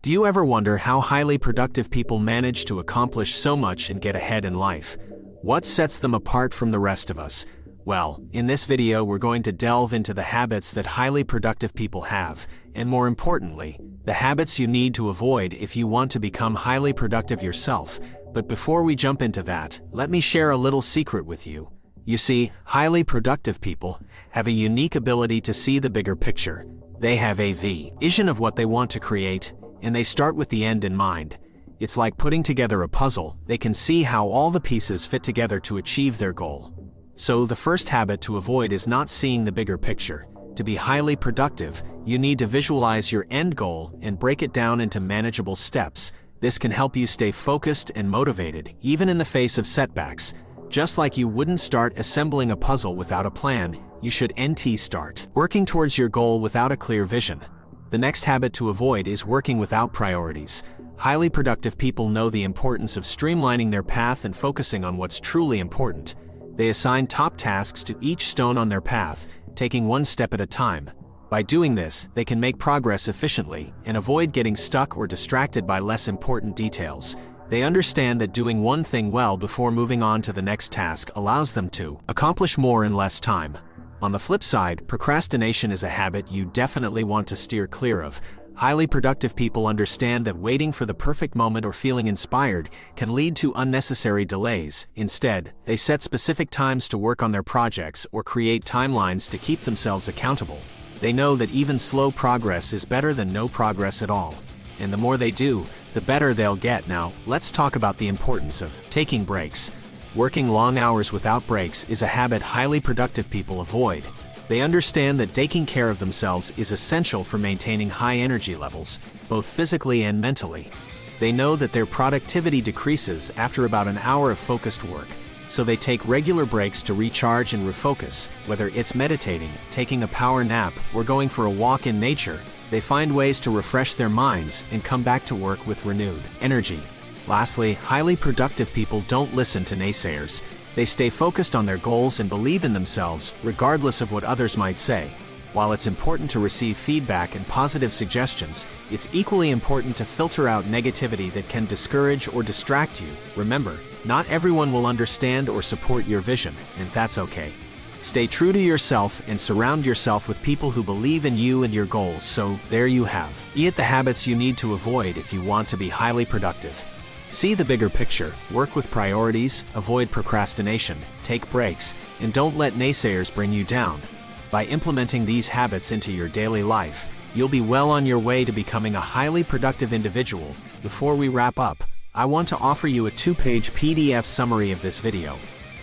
Do you ever wonder how highly productive people manage to accomplish so much and get ahead in life? What sets them apart from the rest of us? Well, in this video we're going to delve into the habits that highly productive people have, and more importantly, the habits you need to avoid if you want to become highly productive yourself. But before we jump into that, let me share a little secret with you. You see, highly productive people have a unique ability to see the bigger picture. They have a vision of what they want to create, and they start with the end in mind. It's like putting together a puzzle. They can see how all the pieces fit together to achieve their goal. So the first habit to avoid is not seeing the bigger picture. To be highly productive, you need to visualize your end goal and break it down into manageable steps. This can help you stay focused and motivated, even in the face of setbacks. Just like you wouldn't start assembling a puzzle without a plan, you should start working towards your goal without a clear vision. The next habit to avoid is working without priorities. Highly productive people know the importance of streamlining their path and focusing on what's truly important. They assign top tasks to each stone on their path, taking one step at a time. By doing this, they can make progress efficiently and avoid getting stuck or distracted by less important details. They understand that doing one thing well before moving on to the next task allows them to accomplish more in less time. On the flip side, procrastination is a habit you definitely want to steer clear of. Highly productive people understand that waiting for the perfect moment or feeling inspired can lead to unnecessary delays. Instead, they set specific times to work on their projects or create timelines to keep themselves accountable. They know that even slow progress is better than no progress at all. And the more they do, the better they'll get. Now, let's talk about the importance of taking breaks. Working long hours without breaks is a habit highly productive people avoid. They understand that taking care of themselves is essential for maintaining high energy levels, both physically and mentally. They know that their productivity decreases after about an hour of focused work, so they take regular breaks to recharge and refocus. Whether it's meditating, taking a power nap, or going for a walk in nature, they find ways to refresh their minds and come back to work with renewed energy. Lastly, highly productive people don't listen to naysayers. They stay focused on their goals and believe in themselves, regardless of what others might say. While it's important to receive feedback and positive suggestions, it's equally important to filter out negativity that can discourage or distract you. Remember, not everyone will understand or support your vision, and that's okay. Stay true to yourself and surround yourself with people who believe in you and your goals. So, there you have it, the habits you need to avoid if you want to be highly productive. See the bigger picture, work with priorities, avoid procrastination, take breaks, and don't let naysayers bring you down. By implementing these habits into your daily life, you'll be well on your way to becoming a highly productive individual. Before we wrap up, I want to offer you a 2-page PDF summary of this video.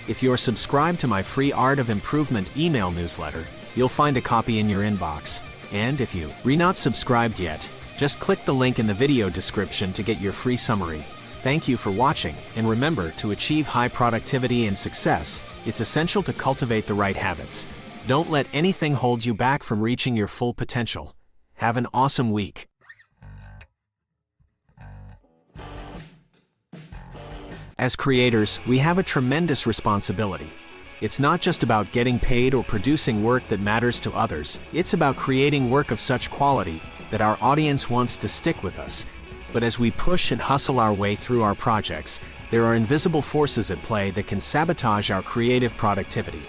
If you're subscribed to my free Art of Improvement email newsletter, you'll find a copy in your inbox. And if you're not subscribed yet, just click the link in the video description to get your free summary. Thank you for watching, and remember, to achieve high productivity and success, it's essential to cultivate the right habits. Don't let anything hold you back from reaching your full potential. Have an awesome week. As creators, we have a tremendous responsibility. It's not just about getting paid or producing work that matters to others. It's about creating work of such quality that our audience wants to stick with us. But as we push and hustle our way through our projects, there are invisible forces at play that can sabotage our creative productivity.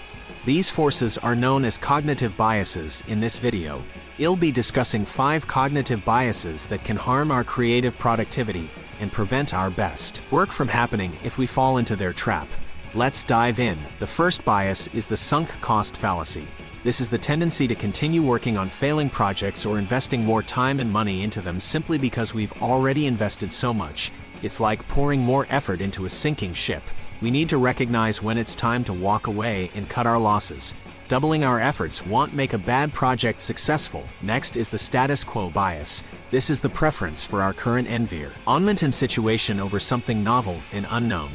These forces are known as cognitive biases. In this video, I'll be discussing 5 cognitive biases that can harm our creative productivity and prevent our best work from happening if we fall into their trap. Let's dive in. The first bias is the sunk cost fallacy. This is the tendency to continue working on failing projects or investing more time and money into them simply because we've already invested so much. It's like pouring more effort into a sinking ship. We need to recognize when it's time to walk away and cut our losses. Doubling our efforts won't make a bad project successful. Next is the status quo bias. This is the preference for our current environment and situation over something novel and unknown.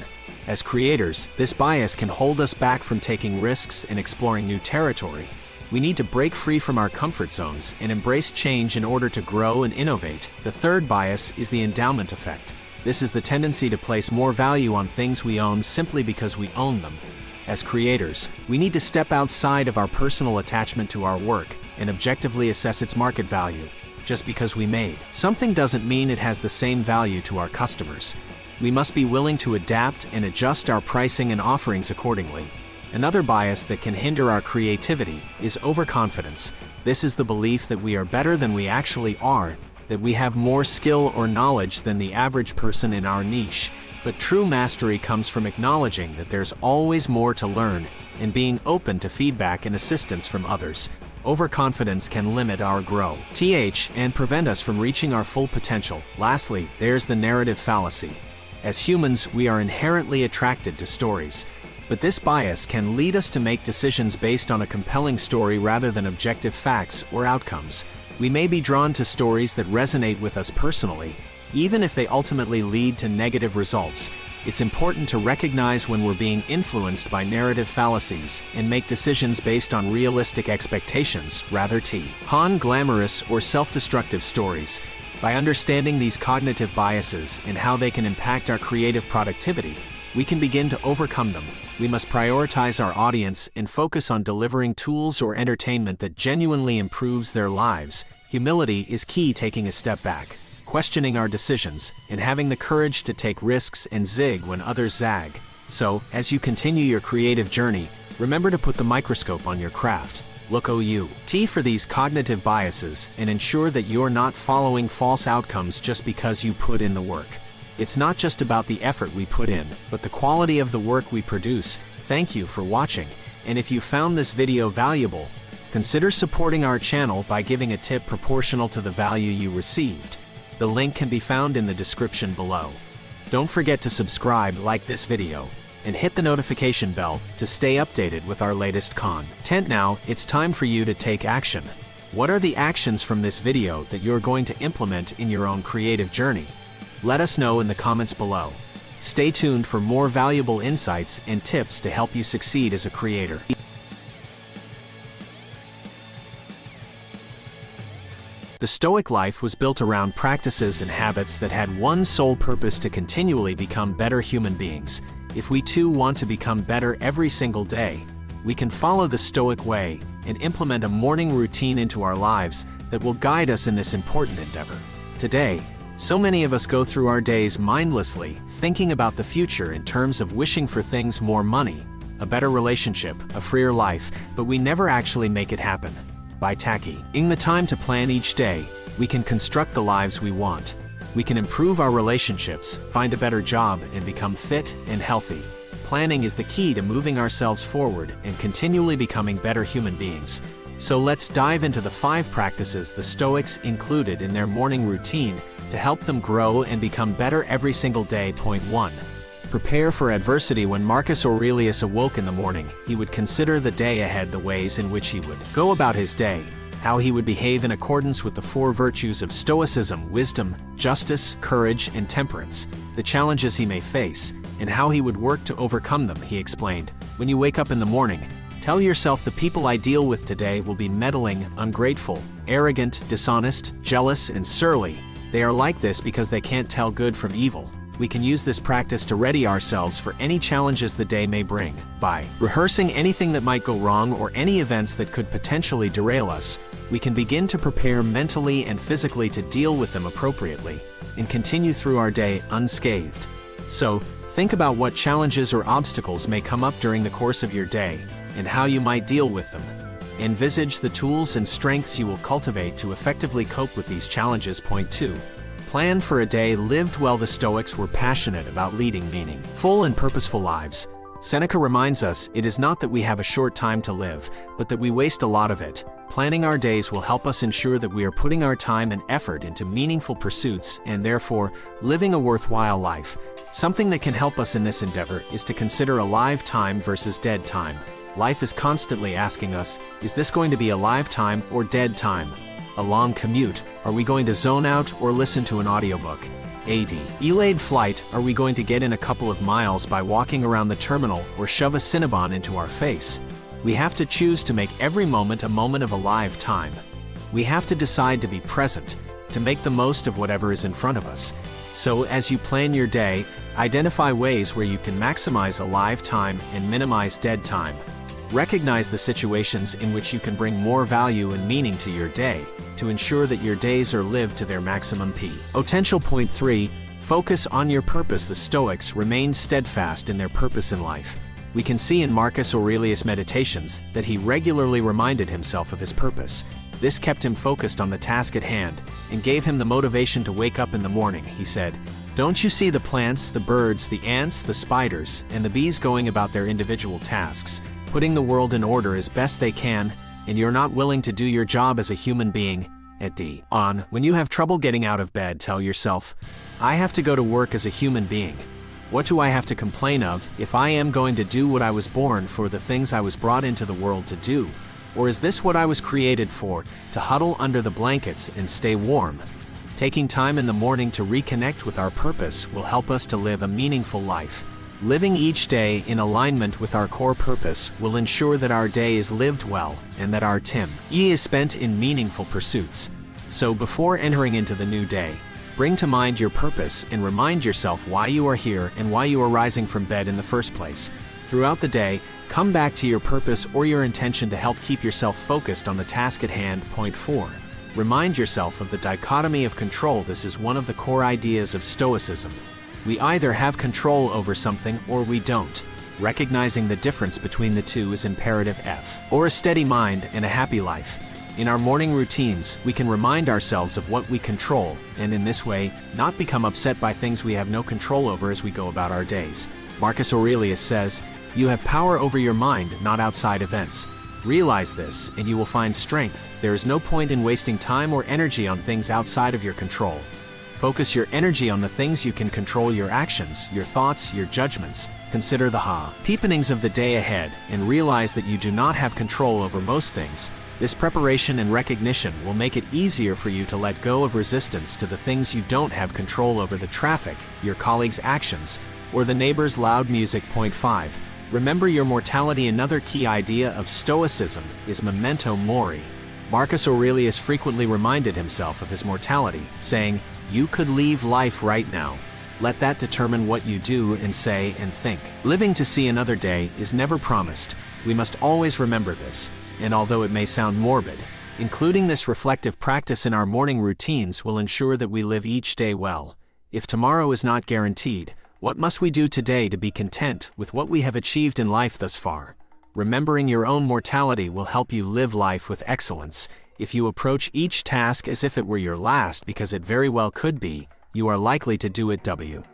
As creators, this bias can hold us back from taking risks and exploring new territory. We need to break free from our comfort zones and embrace change in order to grow and innovate. The third bias is the endowment effect. This is the tendency to place more value on things we own simply because we own them. As creators, we need to step outside of our personal attachment to our work and objectively assess its market value. just because we made something doesn't mean it has the same value to our customers. We must be willing to adapt and adjust our pricing and offerings accordingly. Another bias that can hinder our creativity is overconfidence. This is the belief that we are better than we actually are, that we have more skill or knowledge than the average person in our niche. But true mastery comes from acknowledging that there's always more to learn and being open to feedback and assistance from others. Overconfidence can limit our growth and prevent us from reaching our full potential. Lastly, there's the narrative fallacy. As humans, we are inherently attracted to stories. But this bias can lead us to make decisions based on a compelling story rather than objective facts or outcomes. We may be drawn to stories that resonate with us personally, even if they ultimately lead to negative results. It's important to recognize when we're being influenced by narrative fallacies and make decisions based on realistic expectations rather than glamorous or self-destructive stories. By understanding these cognitive biases and how they can impact our creative productivity, we can begin to overcome them. We must prioritize our audience and focus on delivering tools or entertainment that genuinely improves their lives. Humility is key, taking a step back, questioning our decisions, and having the courage to take risks and zig when others zag. So, as you continue your creative journey, remember to put the microscope on your craft. Look for these cognitive biases and ensure that you're not following false outcomes just because you put in the work. It's not just about the effort we put in, but the quality of the work we produce. Thank you for watching, and if you found this video valuable, consider supporting our channel by giving a tip proportional to the value you received. The link can be found in the description below. Don't forget to subscribe, like this video, and hit the notification bell to stay updated with our latest content. Now, it's time for you to take action. What are the actions from this video that you're going to implement in your own creative journey? Let us know in the comments below. Stay tuned for more valuable insights and tips to help you succeed as a creator. The Stoic life was built around practices and habits that had one sole purpose: to continually become better human beings. If we too want to become better every single day, we can follow the Stoic way and implement a morning routine into our lives that will guide us in this important endeavor. Today, so many of us go through our days mindlessly, thinking about the future in terms of wishing for things: more money, a better relationship, a freer life, but we never actually make it happen. By taking the time to plan each day, we can construct the lives we want. We can improve our relationships, find a better job, and become fit and healthy. Planning is the key to moving ourselves forward and continually becoming better human beings. So let's dive into the 5 practices the Stoics included in their morning routine to help them grow and become better every single day. Point 1. Prepare for adversity. When Marcus Aurelius awoke in the morning, he would consider the day ahead, the ways in which he would go about his day, how he would behave in accordance with the 4 virtues of Stoicism: wisdom, justice, courage, and temperance, the challenges he may face, and how he would work to overcome them. He explained, "When you wake up in the morning, tell yourself the people I deal with today will be meddling, ungrateful, arrogant, dishonest, jealous, and surly. They are like this because they can't tell good from evil." We can use this practice to ready ourselves for any challenges the day may bring. By rehearsing anything that might go wrong or any events that could potentially derail us, we can begin to prepare mentally and physically to deal with them appropriately and continue through our day unscathed. So, think about what challenges or obstacles may come up during the course of your day and how you might deal with them. Envisage the tools and strengths you will cultivate to effectively cope with these challenges. Point 2. Plan for a day lived well. The Stoics were passionate about leading meaningful and purposeful lives. Seneca reminds us, it is not that we have a short time to live, but that we waste a lot of it. Planning our days will help us ensure that we are putting our time and effort into meaningful pursuits and therefore living a worthwhile life. Something that can help us in this endeavor is to consider alive time versus dead time. Life is constantly asking us, is this going to be alive time or dead time? A long commute, are we going to zone out or listen to an audiobook? A delayed flight, are we going to get in a couple of miles by walking around the terminal or shove a Cinnabon into our face? We have to choose to make every moment a moment of alive time. We have to decide to be present, to make the most of whatever is in front of us. So as you plan your day, identify ways where you can maximize alive time and minimize dead time. Recognize the situations in which you can bring more value and meaning to your day to ensure that your days are lived to their maximum potential. Point 3. Focus on your purpose. The Stoics remained steadfast in their purpose in life. We can see in Marcus Aurelius' Meditations that he regularly reminded himself of his purpose. This kept him focused on the task at hand and gave him the motivation to wake up in the morning. He said, "Don't you see the plants, the birds, the ants, the spiders, and the bees going about their individual tasks, putting the world in order as best they can, and you're not willing to do your job as a human being?" When you have trouble getting out of bed, tell yourself, "I have to go to work as a human being. What do I have to complain of if I am going to do what I was born for, the things I was brought into the world to do? Or is this what I was created for, to huddle under the blankets and stay warm?" Taking time in the morning to reconnect with our purpose will help us to live a meaningful life. Living each day in alignment with our core purpose will ensure that our day is lived well and that our time is spent in meaningful pursuits. So before entering into the new day, bring to mind your purpose and remind yourself why you are here and why you are rising from bed in the first place. Throughout the day, come back to your purpose or your intention to help keep yourself focused on the task at hand. Point 4. Remind yourself of the dichotomy of control. This is one of the core ideas of Stoicism. We either have control over something or we don't. Recognizing the difference between the two is imperative. Or a steady mind and a happy life. In our morning routines, we can remind ourselves of what we control, and in this way, not become upset by things we have no control over as we go about our days. Marcus Aurelius says, "You have power over your mind, not outside events." Realize this, and you will find strength. There is no point in wasting time or energy on things outside of your control. Focus your energy on the things you can control: your actions, your thoughts, your judgments. Consider the happenings of the day ahead and realize that you do not have control over most things. This preparation and recognition will make it easier for you to let go of resistance to the things you don't have control over: the traffic, your colleagues' actions, or the neighbor's loud music. Point 5. Remember your mortality. Another key idea of Stoicism is memento mori. Marcus Aurelius frequently reminded himself of his mortality, saying, "You could leave life right now. Let that determine what you do and say and think." Living to see another day is never promised. We must always remember this, and although it may sound morbid, including this reflective practice in our morning routines will ensure that we live each day well. If tomorrow is not guaranteed, what must we do today to be content with what we have achieved in life thus far? Remembering your own mortality will help you live life with excellence. If you approach each task as if it were your last, because it very well could be, you are likely to do it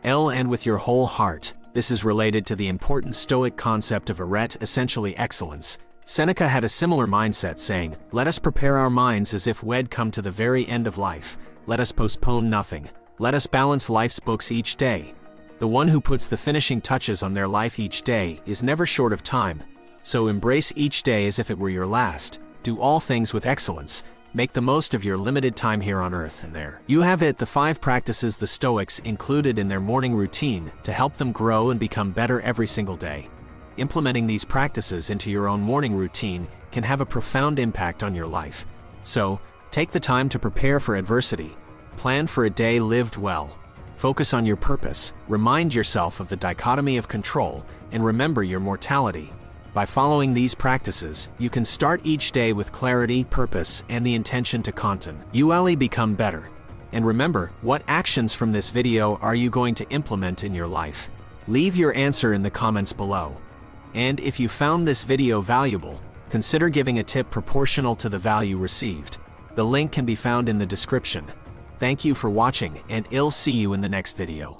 well and with your whole heart. This is related to the important Stoic concept of arete, essentially excellence. Seneca had a similar mindset, saying, "Let us prepare our minds as if we'd come to the very end of life. Let us postpone nothing. Let us balance life's books each day." The one who puts the finishing touches on their life each day is never short of time. So embrace each day as if it were your last. Do all things with excellence. Make the most of your limited time here on earth. And there you have it, the 5 practices the Stoics included in their morning routine to help them grow and become better every single day. Implementing these practices into your own morning routine can have a profound impact on your life. So, take the time to prepare for adversity. Plan for a day lived well. Focus on your purpose. Remind yourself of the dichotomy of control, and remember your mortality. By following these practices, you can start each day with clarity, purpose, and the intention to continually become better. And remember, what actions from this video are you going to implement in your life? Leave your answer in the comments below. And if you found this video valuable, consider giving a tip proportional to the value received. The link can be found in the description. Thank you for watching, and I'll see you in the next video.